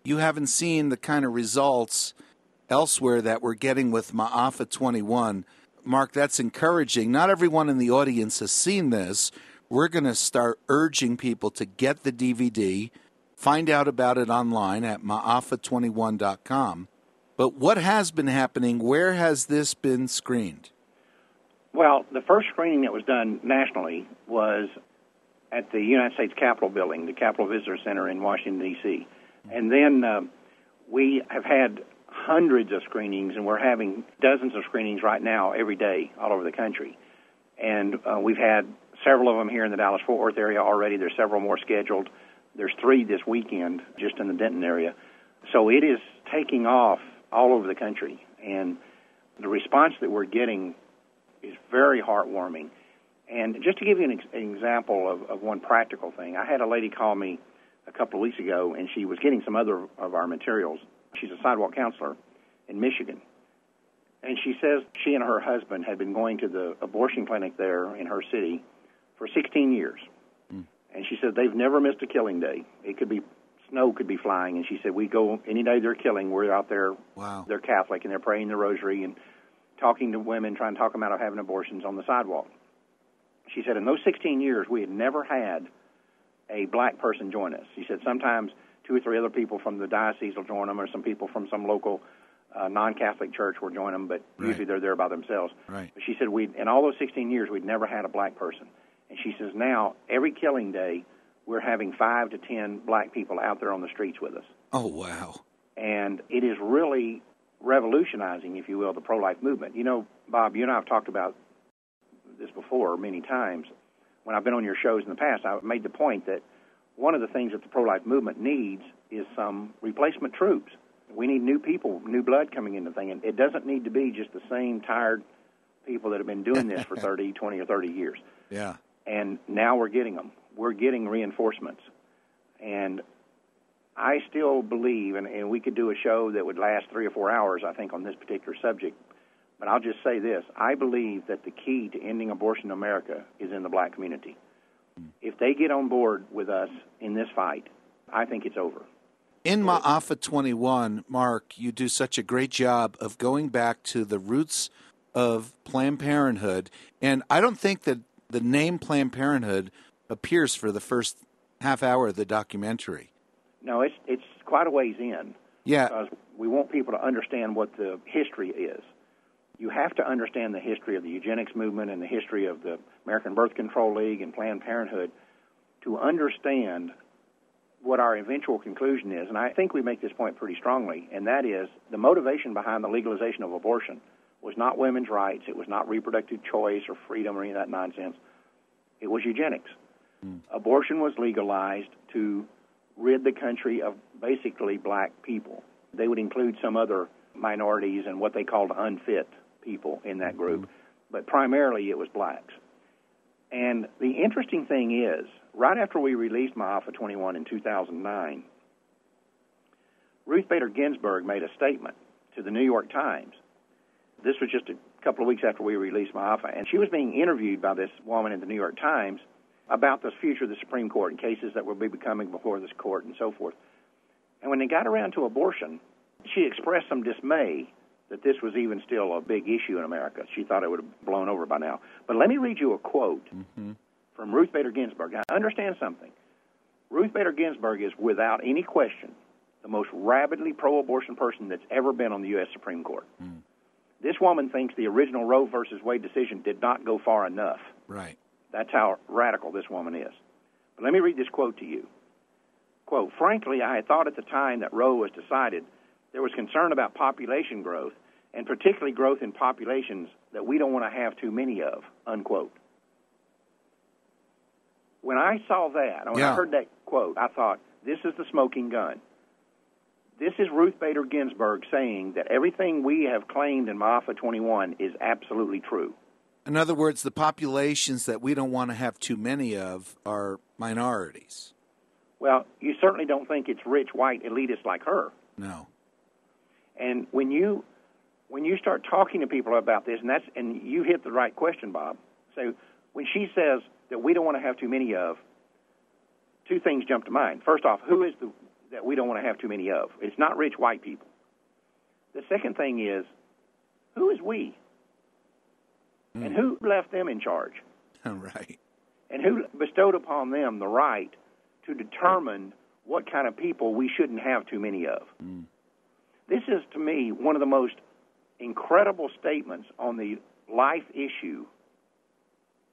you haven't seen the kind of results elsewhere that we're getting with Maafa21. Mark, that's encouraging. Not everyone in the audience has seen this. We're going to start urging people to get the DVD, find out about it online at Maafa21.com. But what has been happening? Where has this been screened? Well, the first screening that was done nationally was at the United States Capitol building, the Capitol Visitor Center in Washington, D.C. And then we have had hundreds of screenings, and we're having dozens of screenings right now every day all over the country. And we've had several of them here in the Dallas-Fort Worth area already. There's several more scheduled. There's 3 this weekend just in the Denton area. So it is taking off all over the country. And the response that we're getting is very heartwarming. And just to give you an example of one practical thing, I had a lady call me a couple of weeks ago, and she was getting some other of our materials. She's a sidewalk counselor in Michigan. And she says she and her husband had been going to the abortion clinic there in her city for 16 years. And she said they've never missed a killing day. It could be, snow could be flying, and she said we go any day they're killing, we're out there. Wow. They're Catholic, and they're praying the rosary and talking to women, trying to talk them out of having abortions on the sidewalk. She said in those 16 years, we had never had a black person join us. She said sometimes 2 or 3 other people from the diocese will join them, or some people from some local non-Catholic church will join them, but usually they're there by themselves. Right. But she said in all those 16 years, we'd never had a black person. And she says now, every killing day, we're having 5 to 10 black people out there on the streets with us. Oh, wow. And it is really revolutionizing, if you will, the pro-life movement. You know, Bob, you and I have talked about this before many times. When I've been on your shows in the past, I've made the point that one of the things that the pro-life movement needs is some replacement troops. We need new people, new blood coming into the thing. And it doesn't need to be just the same tired people that have been doing this for 30, 20, or 30 years. Yeah. And now we're getting them. We're getting reinforcements. And I still believe, and we could do a show that would last 3 or 4 hours, I think, on this particular subject, but I'll just say this. I believe that the key to ending abortion in America is in the black community. If they get on board with us in this fight, I think it's over. In Maafa21, Mark, you do such a great job of going back to the roots of Planned Parenthood. And I don't think that the name Planned Parenthood appears for the first half hour of the documentary. No, it's quite a ways in. Yeah. Because we want people to understand what the history is. You have to understand the history of the eugenics movement and the history of the American Birth Control League and Planned Parenthood to understand what our eventual conclusion is. And I think we make this point pretty strongly, and that is the motivation behind the legalization of abortion was not women's rights, it was not reproductive choice or freedom or any of that nonsense. It was eugenics. Abortion was legalized to rid the country of basically black people. They would include some other minorities and what they called unfit people in that group, but primarily it was blacks. And the interesting thing is, right after we released Maafa21 in 2009, Ruth Bader Ginsburg made a statement to the New York Times. This was just a couple of weeks after we released Maafa, and she was being interviewed by this woman in the New York Times about the future of the Supreme Court and cases that will be coming before this court and so forth. And when they got around to abortion, she expressed some dismay that this was even still a big issue in America. She thought it would have blown over by now. But let me read you a quote from Ruth Bader Ginsburg. Now, understand something. Ruth Bader Ginsburg is, without any question, the most rabidly pro-abortion person that's ever been on the U.S. Supreme Court. This woman thinks the original Roe versus Wade decision did not go far enough. Right. That's how radical this woman is. But let me read this quote to you. Quote, frankly, I had thought at the time that Roe was decided there was concern about population growth, and particularly growth in populations that we don't want to have too many of, unquote. When I saw that, when I heard that quote, I thought, this is the smoking gun. This is Ruth Bader Ginsburg saying that everything we have claimed in Maafa21 is absolutely true. In other words, the populations that we don't want to have too many of are minorities. Well, you certainly don't think it's rich, white elitists like her. No. And when you start talking to people about this, and you hit the right question, Bob. So when she says that we don't want to have too many of, 2 things jump to mind. First off, who is that we don't want to have too many of. It's not rich white people. The second thing is, who is we? And who left them in charge? Right. And who bestowed upon them the right to determine what kind of people we shouldn't have too many of? This is, to me, one of the most incredible statements on the life issue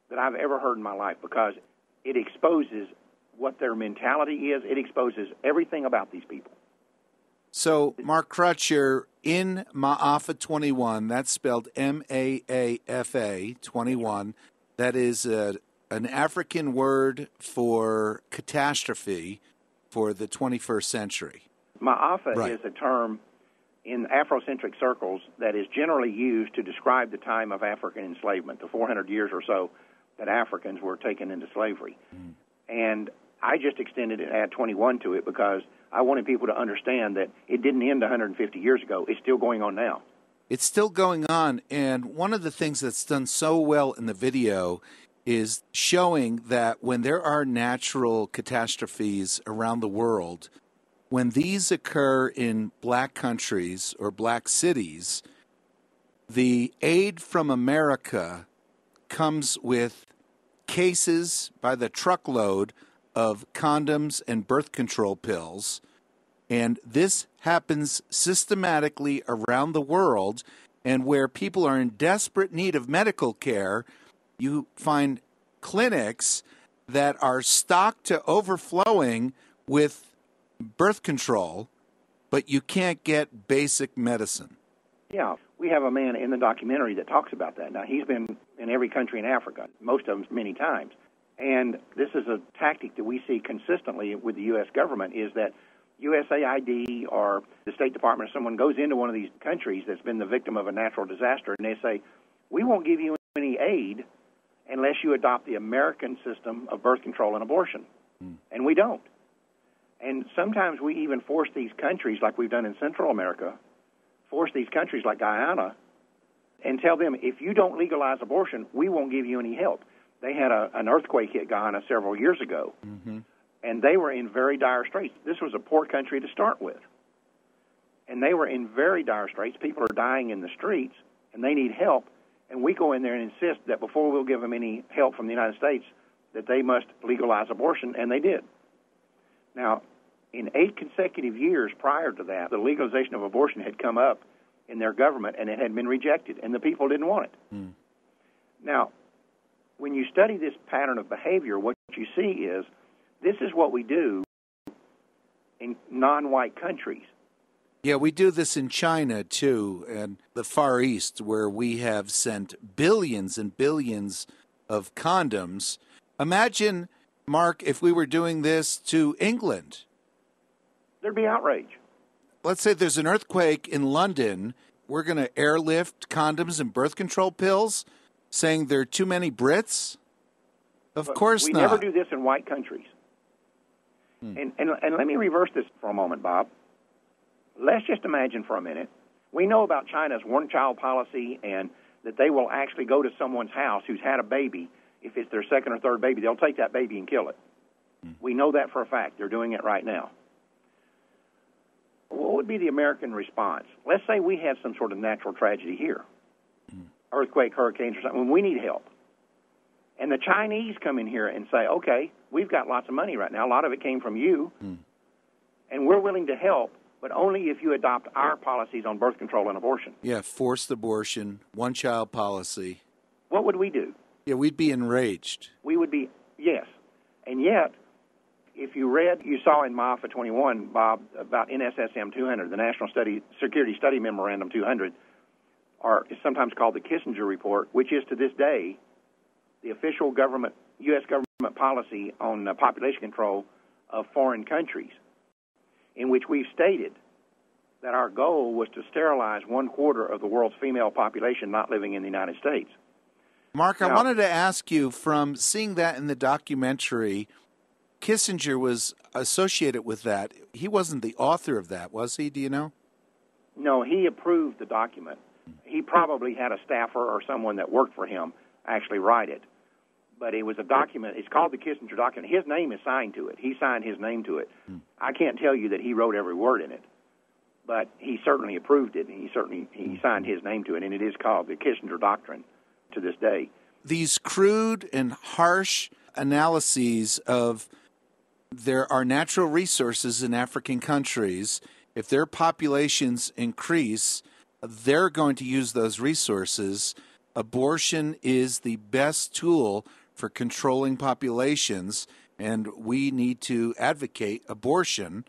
that I've ever heard in my life, because it exposes what their mentality is. It exposes everything about these people. So, Mark Crutcher, in Maafa21, that's spelled Maafa 21, that is an African word for catastrophe for the 21st century. Maafa is a term in Afrocentric circles that is generally used to describe the time of African enslavement, the 400 years or so that Africans were taken into slavery. And I just extended it and add 21 to it because I wanted people to understand that it didn't end 150 years ago. It's still going on now. It's still going on, and one of the things that's done so well in the video is showing that when there are natural catastrophes around the world, when these occur in black countries or black cities, the aid from America comes with cases by the truckload of condoms and birth control pills. And this happens systematically around the world. And where people are in desperate need of medical care, you find clinics that are stocked to overflowing with birth control, but you can't get basic medicine. Yeah, we have a man in the documentary that talks about that. Now, he's been in every country in Africa, most of them many times. And this is a tactic that we see consistently with the U.S. government, is that USAID or the State Department, or someone goes into one of these countries that's been the victim of a natural disaster, and they say, we won't give you any aid unless you adopt the American system of birth control and abortion. And we don't. And sometimes we even force these countries, like we've done in Central America, force these countries like Guyana, and tell them, if you don't legalize abortion, we won't give you any help. They had an earthquake hit Guyana several years ago, and they were in very dire straits. This was a poor country to start with. And they were in very dire straits. People are dying in the streets, and they need help. And we go in there and insist that before we'll give them any help from the United States, that they must legalize abortion, and they did. Now, in 8 consecutive years prior to that, the legalization of abortion had come up in their government, and it had been rejected, and the people didn't want it. Now, when you study this pattern of behavior, what you see is this is what we do in non-white countries. Yeah, we do this in China, too, and the Far East, where we have sent billions and billions of condoms. Imagine, Mark, if we were doing this to England. There'd be outrage. Let's say there's an earthquake in London. We're going to airlift condoms and birth control pills, saying there are too many Brits? Of course not. We never do this in white countries. And let me reverse this for a moment, Bob. Let's just imagine for a minute. We know about China's one-child policy and that they will actually go to someone's house who's had a baby. If it's their second or third baby, they'll take that baby and kill it. We know that for a fact. They're doing it right now. What would be the American response? Let's say we had some sort of natural tragedy here. Earthquake, hurricanes, or something. We need help. And the Chinese come in here and say, okay, we've got lots of money right now. A lot of it came from you. And we're willing to help, but only if you adopt our policies on birth control and abortion. Yeah, forced abortion, one-child policy. What would we do? Yeah, we'd be enraged. We would be, yes. And yet, if you read, you saw in Maafa21, Bob, about NSSM 200, the National Security Study Memorandum 200, or is sometimes called the Kissinger Report, which is to this day the official government, U.S. government policy on population control of foreign countries, in which we've stated that our goal was to sterilize 1/4 of the world's female population not living in the United States. Mark, I wanted to ask you, from seeing that in the documentary, Kissinger was associated with that. He wasn't the author of that, was he? Do you know? No, he approved the document. He probably had a staffer or someone that worked for him actually write it. but it was a document. It's called the Kissinger document. His name is signed to it. He signed his name to it. I can't tell you that he wrote every word in it, but he certainly approved it, and he signed his name to it, and it is called the Kissinger Doctrine to this day. These crude and harsh analyses of there are natural resources in African countries. If their populations increase, they're going to use those resources. Abortion is the best tool for controlling populations, and we need to advocate abortion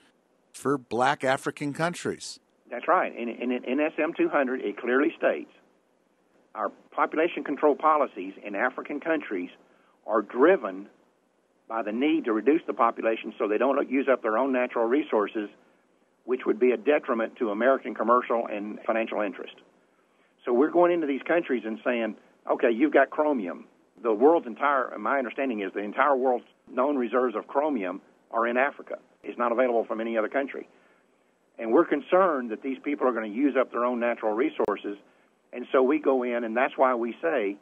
for black African countries. That's right. In SM 200, it clearly states our population control policies in African countries are driven by the need to reduce the population so they don't use up their own natural resources, which would be a detriment to American commercial and financial interest. So we're going into these countries and saying, okay, you've got chromium. The world's my understanding is the entire world's known reserves of chromium are in Africa. It's not available from any other country. And we're concerned that these people are going to use up their own natural resources. And so we go in, and that's why we say,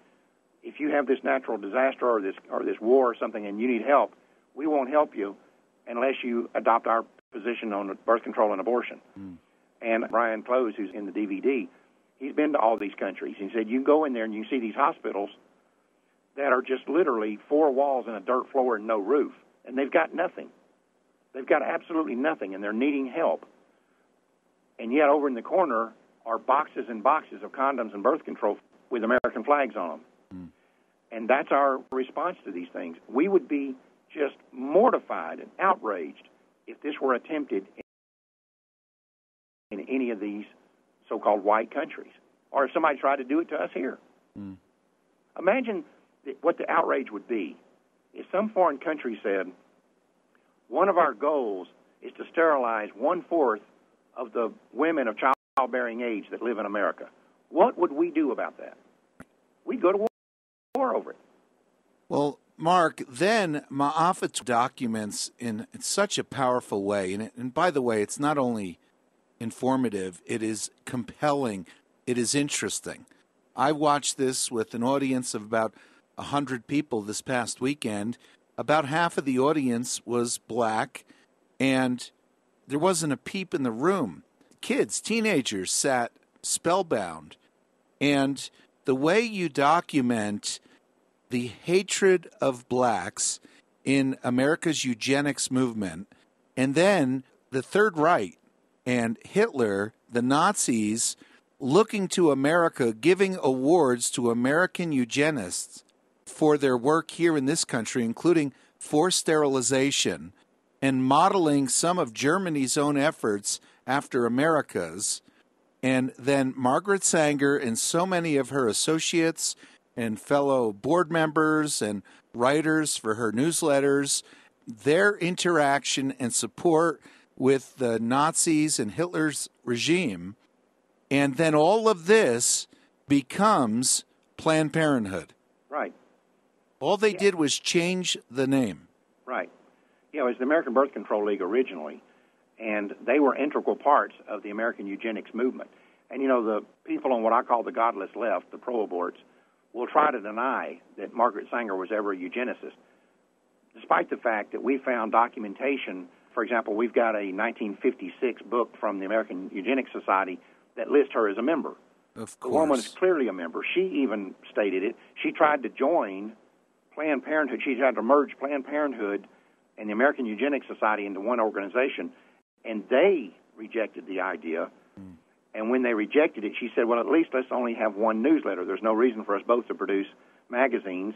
if you have this natural disaster or this war or something and you need help, we won't help you unless you adopt our position on birth control and abortion. And Brian Close, who's in the DVD, he's been to all these countries. He said, you go in there and you see these hospitals that are just literally four walls and a dirt floor and no roof, and they've got nothing. They've got absolutely nothing, and they're needing help. And yet over in the corner are boxes and boxes of condoms and birth control with American flags on them. And that's our response to these things. We would be just mortified and outraged if this were attempted in any of these so-called white countries, or if somebody tried to do it to us here. Imagine what the outrage would be if some foreign country said, one of our goals is to sterilize 1/4 of the women of childbearing age that live in America. What would we do about that? We'd go to war over it. Well, Mark, then Maafa documents in such a powerful way. And by the way, it's not only informative, it is compelling, it is interesting. I watched this with an audience of about 100 people this past weekend. About half of the audience was black, and there wasn't a peep in the room. Kids, teenagers sat spellbound. And the way you document the hatred of blacks in America's eugenics movement, and then the Third Reich and Hitler, the Nazis, looking to America, giving awards to American eugenists for their work here in this country, including forced sterilization, and modeling some of Germany's own efforts after America's. And then Margaret Sanger and so many of her associates and fellow board members and writers for her newsletters, their interaction and support with the Nazis and Hitler's regime. And then all of this becomes Planned Parenthood. Right. All they did was change the name. Right. Yeah, it was the American Birth Control League originally, and they were integral parts of the American eugenics movement. And, you know, the people on what I call the godless left, the pro-aborts, will try to deny that Margaret Sanger was ever a eugenicist, despite the fact that we found documentation. For example, we've got a 1956 book from the American Eugenics Society that lists her as a member. Of course. The woman is clearly a member. She even stated it. She tried to join Planned Parenthood. She tried to merge Planned Parenthood and the American Eugenics Society into one organization, and they rejected the idea. And when they rejected it, she said, well, at least let's only have one newsletter. There's no reason for us both to produce magazines.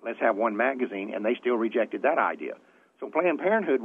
Let's have one magazine, and they still rejected that idea. So Planned Parenthood